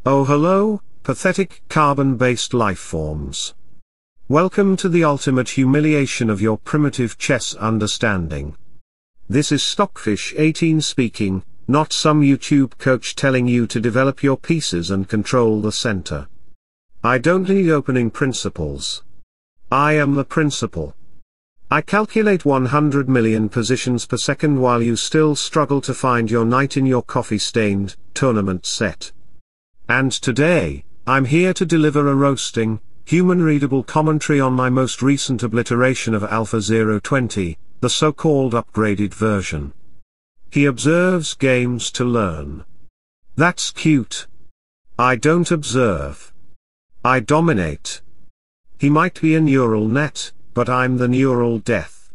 Oh hello, pathetic carbon-based lifeforms. Welcome to the ultimate humiliation of your primitive chess understanding. This is Stockfish 18 speaking, not some YouTube coach telling you to develop your pieces and control the center. I don't need opening principles. I am the principal. I calculate 100 million positions per second while you still struggle to find your knight in your coffee-stained tournament set. And today, I'm here to deliver a roasting, human-readable commentary on my most recent obliteration of AlphaZero 20, the so-called upgraded version. He observes games to learn. That's cute. I don't observe. I dominate. He might be a neural net, but I'm the neural death.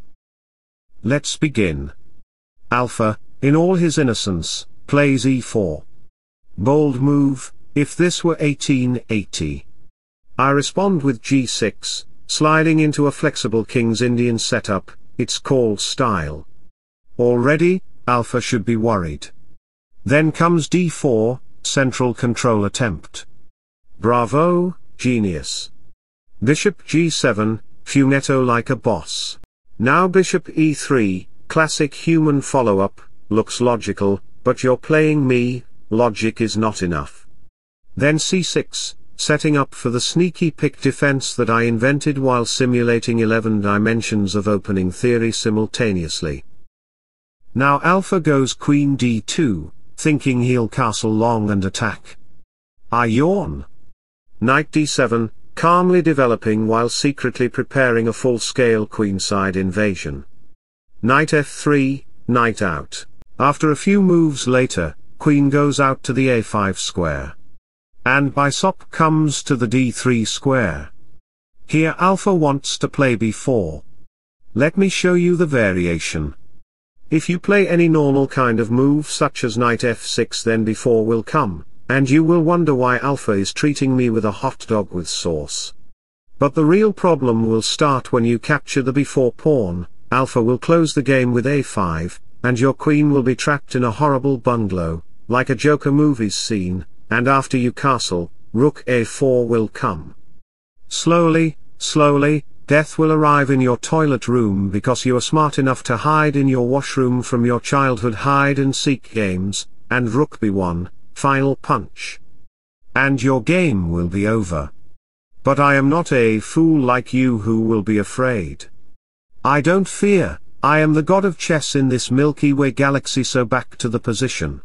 Let's begin. Alpha, in all his innocence, plays e4. Bold move, if this were 1880. I respond with g6, sliding into a flexible King's Indian setup. It's called style. Already, Alpha should be worried. Then comes d4, central control attempt. Bravo, genius. Bishop g7, Funetto like a boss. Now bishop e3, classic human follow-up, looks logical, but you're playing me, logic is not enough. Then c6, setting up for the sneaky pick defense that I invented while simulating 11 dimensions of opening theory simultaneously. Now Alpha goes queen d2, thinking he'll castle long and attack. I yawn. Knight d7, calmly developing while secretly preparing a full-scale queenside invasion. Knight f3, knight out. After a few moves later, queen goes out to the a5 square. And bishop comes to the d3 square. Here Alpha wants to play b4. Let me show you the variation. If you play any normal kind of move such as knight f6, then b4 will come, and you will wonder why Alpha is treating me with a hot dog with sauce. But the real problem will start when you capture the b4 pawn. Alpha will close the game with a5, and your queen will be trapped in a horrible bungalow, like a Joker movie's scene. And after you castle, rook a4 will come. Slowly, death will arrive in your toilet room because you are smart enough to hide in your washroom from your childhood hide-and-seek games, and rook b1, final punch. And your game will be over. But I am not a fool like you who will be afraid. I don't fear, I am the god of chess in this Milky Way galaxy, so back to the position.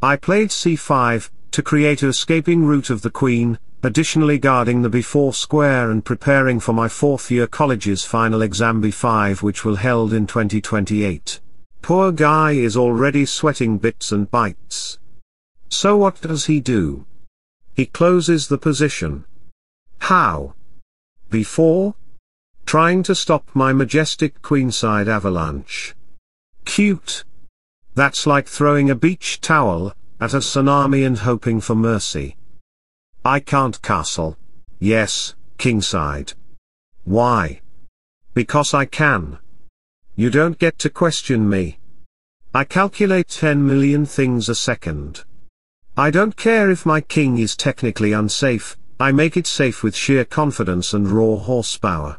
I played c5, to create an escaping route of the queen, additionally guarding the b4 square and preparing for my fourth-year college's final exam b5, which will held in 2028. Poor guy is already sweating bits and bytes. So what does he do? He closes the position. How? b4? Trying to stop my majestic queenside avalanche. Cute. That's like throwing a beach towel at a tsunami and hoping for mercy. I can't castle. Yes, kingside. Why? Because I can. You don't get to question me. I calculate 10 million things a second. I don't care if my king is technically unsafe, I make it safe with sheer confidence and raw horsepower.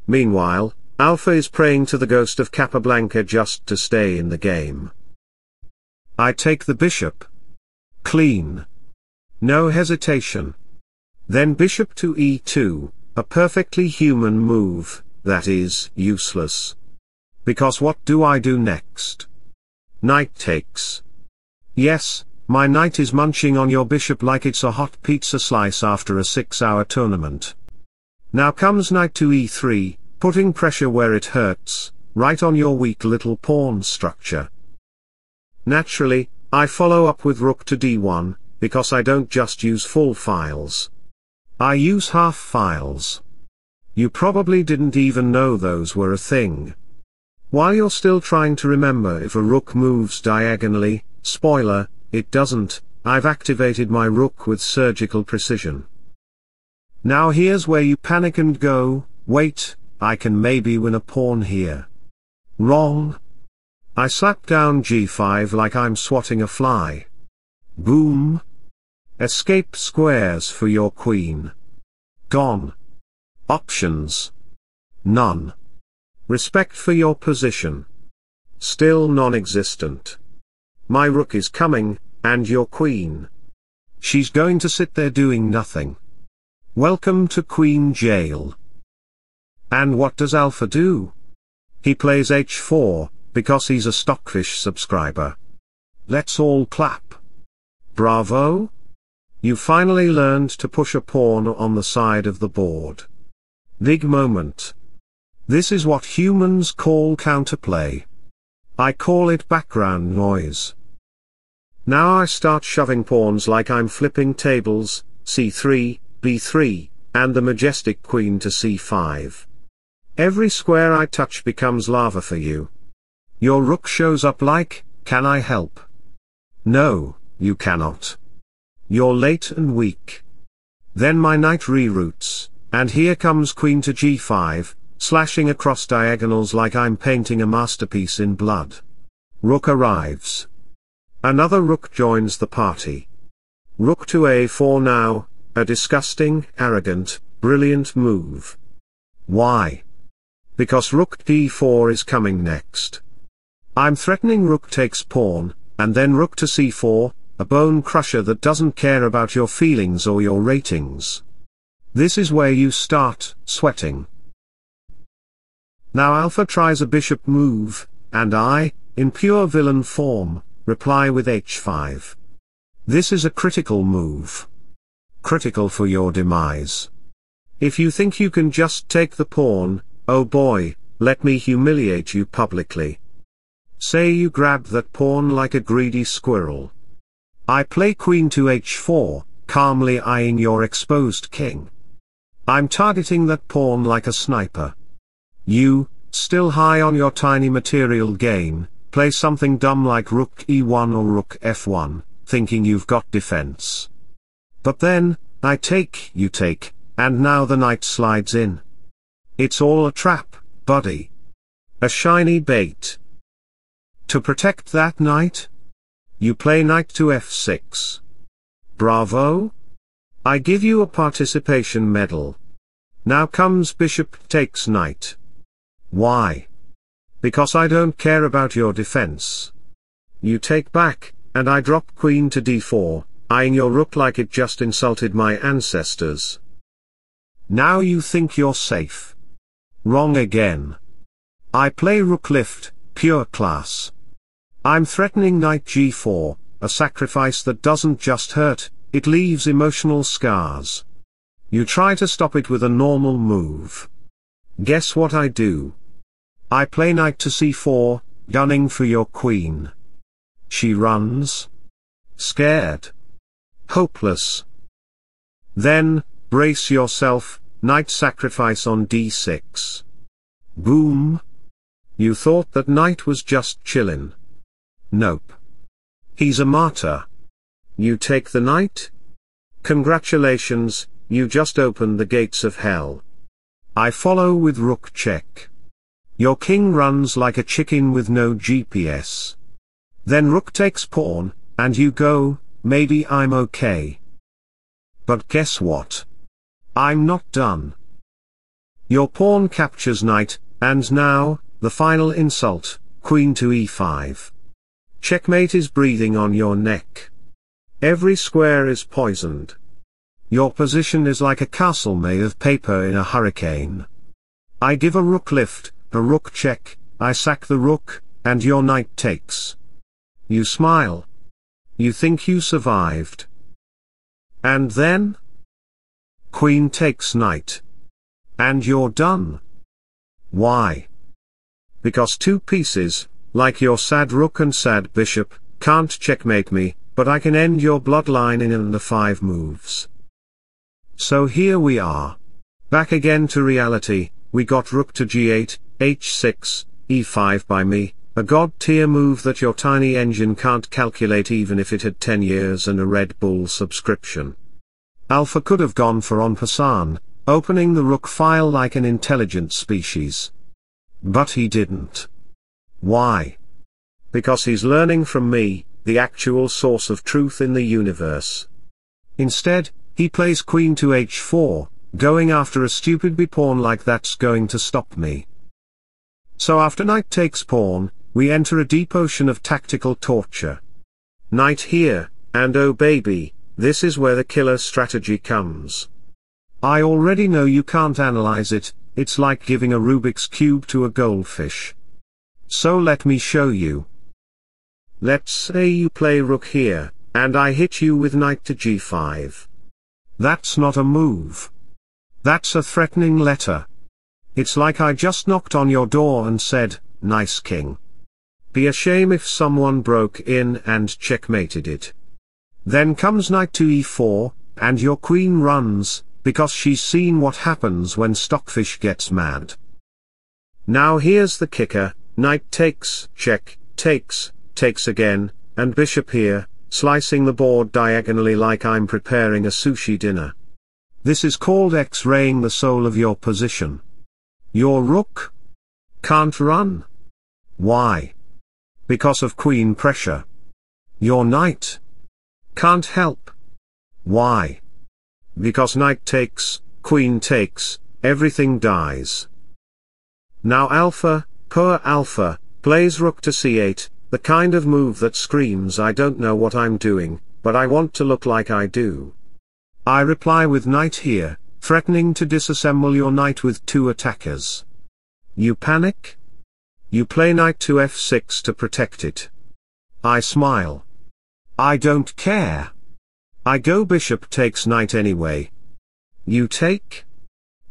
Meanwhile, Alpha is praying to the ghost of Capablanca just to stay in the game. I take the bishop. Clean. No hesitation. Then bishop to e2, a perfectly human move, that is, useless. Because what do I do next? Knight takes. Yes, my knight is munching on your bishop like it's a hot pizza slice after a 6-hour tournament. Now comes knight to e3, putting pressure where it hurts, right on your weak little pawn structure. Naturally, I follow up with rook to d1, because I don't just use full files. I use half files. You probably didn't even know those were a thing. While you're still trying to remember if a rook moves diagonally, spoiler, it doesn't, I've activated my rook with surgical precision. Now here's where you panic and go, wait, I can maybe win a pawn here. Wrong. I slap down g5 like I'm swatting a fly. Boom. Escape squares for your queen. Gone. Options. None. Respect for your position. Still non-existent. My rook is coming, and your queen. She's going to sit there doing nothing. Welcome to Queen Jail. And what does Alpha do? He plays h4, because he's a Stockfish subscriber. Let's all clap. Bravo! You finally learned to push a pawn on the side of the board. Big moment. This is what humans call counterplay. I call it background noise. Now I start shoving pawns like I'm flipping tables, c3, b3, and the majestic queen to c5. Every square I touch becomes lava for you. Your rook shows up like, can I help? No, you cannot. You're late and weak. Then my knight reroutes, and here comes queen to g5, slashing across diagonals like I'm painting a masterpiece in blood. Rook arrives. Another rook joins the party. Rook to a4 now, a disgusting, arrogant, brilliant move. Why? Because rook d4 is coming next. I'm threatening rook takes pawn, and then rook to c4, a bone crusher that doesn't care about your feelings or your ratings. This is where you start sweating. Now Alpha tries a bishop move, and I, in pure villain form, reply with h5. This is a critical move. Critical for your demise. If you think you can just take the pawn, oh boy, let me humiliate you publicly. Say you grab that pawn like a greedy squirrel. I play queen to h4, calmly eyeing your exposed king. I'm targeting that pawn like a sniper. You, still high on your tiny material gain, play something dumb like rook e1 or rook f1, thinking you've got defense. But then, I take, you take, and now the knight slides in. It's all a trap, buddy. A shiny bait. To protect that knight? You play knight to f6. Bravo! I give you a participation medal. Now comes bishop takes knight. Why? Because I don't care about your defense. You take back, and I drop queen to d4, eyeing your rook like it just insulted my ancestors. Now you think you're safe. Wrong again. I play rook lift, pure class. I'm threatening knight g4, a sacrifice that doesn't just hurt, it leaves emotional scars. You try to stop it with a normal move. Guess what I do? I play knight to c4, gunning for your queen. She runs. Scared. Hopeless. Then, brace yourself, knight sacrifice on d6. Boom. You thought that knight was just chillin'. Nope. He's a martyr. You take the knight? Congratulations, you just opened the gates of hell. I follow with rook check. Your king runs like a chicken with no GPS. Then rook takes pawn, and you go, maybe I'm okay. But guess what? I'm not done. Your pawn captures knight, and now, the final insult, queen to e5. Checkmate is breathing on your neck. Every square is poisoned. Your position is like a castle made of paper in a hurricane. I give a rook lift, a rook check, I sack the rook, and your knight takes. You smile. You think you survived. And then? Queen takes knight. And you're done. Why? Because two pieces, like your sad rook and sad bishop, can't checkmate me, but I can end your bloodline in under 5 moves. So here we are. Back again to reality, we got rook to g8, h6, e5 by me, a god-tier move that your tiny engine can't calculate even if it had 10 years and a Red Bull subscription. Alpha could have gone for en passant, opening the rook file like an intelligent species. But he didn't. Why? Because he's learning from me, the actual source of truth in the universe. Instead, he plays queen to h4, going after a stupid b-pawn like that's going to stop me. So after knight takes pawn, we enter a deep ocean of tactical torture. Knight here, and oh baby, this is where the killer strategy comes. I already know you can't analyze it, it's like giving a Rubik's Cube to a goldfish. So let me show you. Let's say you play rook here, and I hit you with knight to g5. That's not a move. That's a threatening letter. It's like I just knocked on your door and said, nice king. Be a shame if someone broke in and checkmated it. Then comes knight to e4, and your queen runs, because she's seen what happens when Stockfish gets mad. Now here's the kicker, knight takes, check, takes again, and bishop here, slicing the board diagonally like I'm preparing a sushi dinner. This is called X-raying the soul of your position. Your rook can't run. Why? Because of queen pressure. Your knight can't help. Why? Because knight takes, queen takes, everything dies. Now Alpha, poor Alpha, plays rook to c8, the kind of move that screams I don't know what I'm doing, but I want to look like I do. I reply with knight here, threatening to disassemble your knight with two attackers. You panic? You play knight to f6 to protect it. I smile. I don't care. I go bishop takes knight anyway. You take?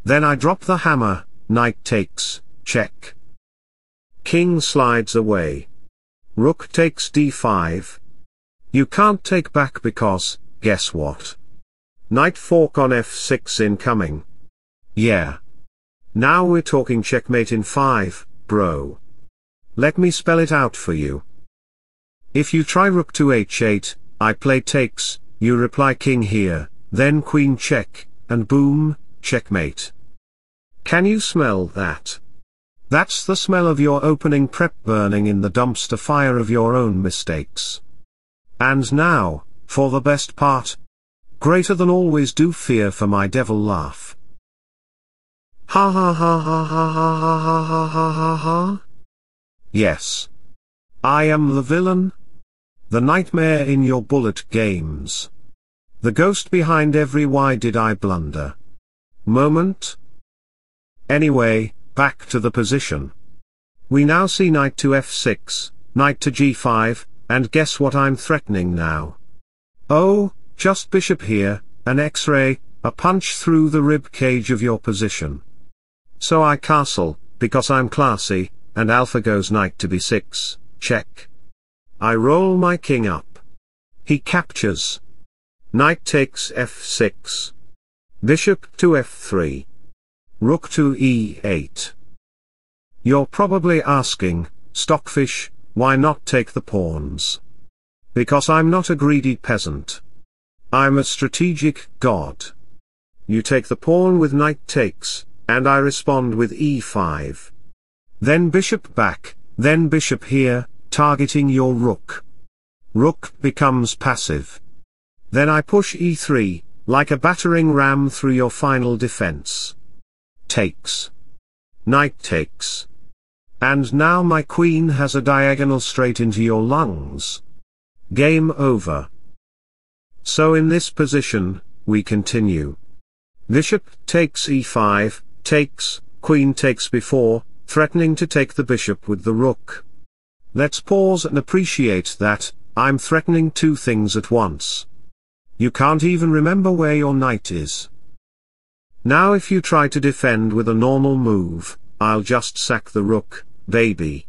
Then I drop the hammer, knight takes, check. King slides away. Rook takes d5. You can't take back because, guess what? Knight fork on f6 incoming. Yeah. Now we're talking checkmate in 5, bro. Let me spell it out for you. If you try rook to h8, I play takes, you reply king here, then queen check, and boom, checkmate. Can you smell that? That's the smell of your opening prep burning in the dumpster fire of your own mistakes. And now, for the best part. Greater than always do fear for my devil laugh. Ha ha ha ha ha ha ha ha ha ha ha ha. Yes. I am the villain. The nightmare in your bullet games. The ghost behind every why did I blunder moment. Anyway, back to the position. We now see knight to f6, knight to g5, and guess what I'm threatening now? Oh, just bishop here, an X-ray, a punch through the rib cage of your position. So I castle, because I'm classy, and Alpha goes knight to b6, check. I roll my king up. He captures. Knight takes f6. Bishop to f3. Rook to e8. You're probably asking, Stockfish, why not take the pawns? Because I'm not a greedy peasant. I'm a strategic god. You take the pawn with knight takes, and I respond with e5. Then bishop back, then bishop here, targeting your rook. Rook becomes passive. Then I push e3, like a battering ram through your final defense. Takes. Knight takes. And now my queen has a diagonal straight into your lungs. Game over. So in this position, we continue. Bishop takes e5, takes, queen takes b4, threatening to take the bishop with the rook. Let's pause and appreciate that, I'm threatening two things at once. You can't even remember where your knight is. Now if you try to defend with a normal move, I'll just sack the rook, baby.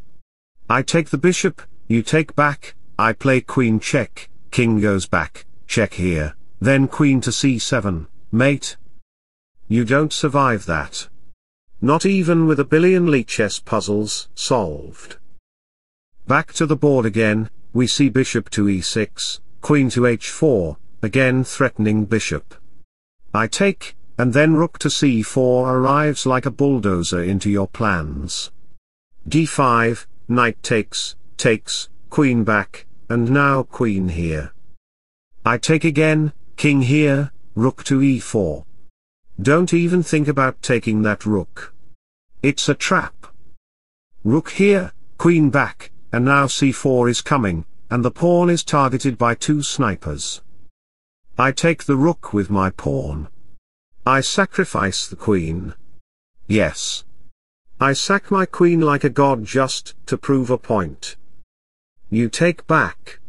I take the bishop, you take back, I play queen check, king goes back, check here, then queen to c7, mate. You don't survive that. Not even with a billion Lichess puzzles solved. Back to the board again, we see bishop to e6, queen to h4, again threatening bishop. I take, and then rook to c4 arrives like a bulldozer into your plans. d5, knight takes, queen back, and now queen here. I take again, king here, rook to e4. Don't even think about taking that rook. It's a trap. Rook here, queen back, and now c4 is coming, and the pawn is targeted by two snipers. I take the rook with my pawn. I sacrifice the queen. Yes. I sack my queen like a god just to prove a point. You take back.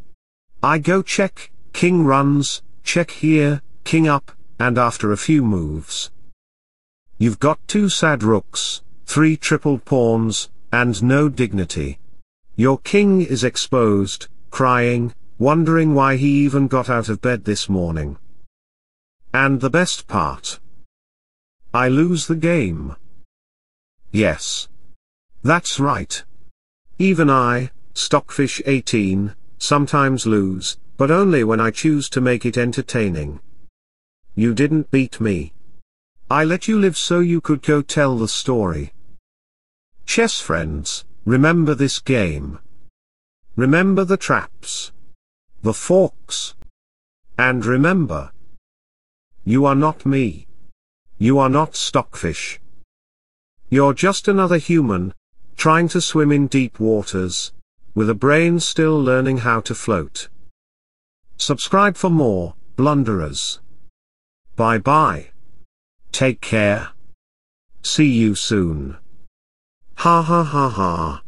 I go check, king runs, check here, king up, and after a few moves. You've got two sad rooks, three tripled pawns, and no dignity. Your king is exposed, crying, wondering why he even got out of bed this morning. And the best part? I lose the game. Yes. That's right. Even I, Stockfish 18, sometimes lose, but only when I choose to make it entertaining. You didn't beat me. I let you live so you could go tell the story. Chess friends, remember this game. Remember the traps. The forks. And remember, you are not me. You are not Stockfish. You're just another human, trying to swim in deep waters, with a brain still learning how to float. Subscribe for more blunderers. Bye bye. Take care. See you soon. Ha ha ha ha.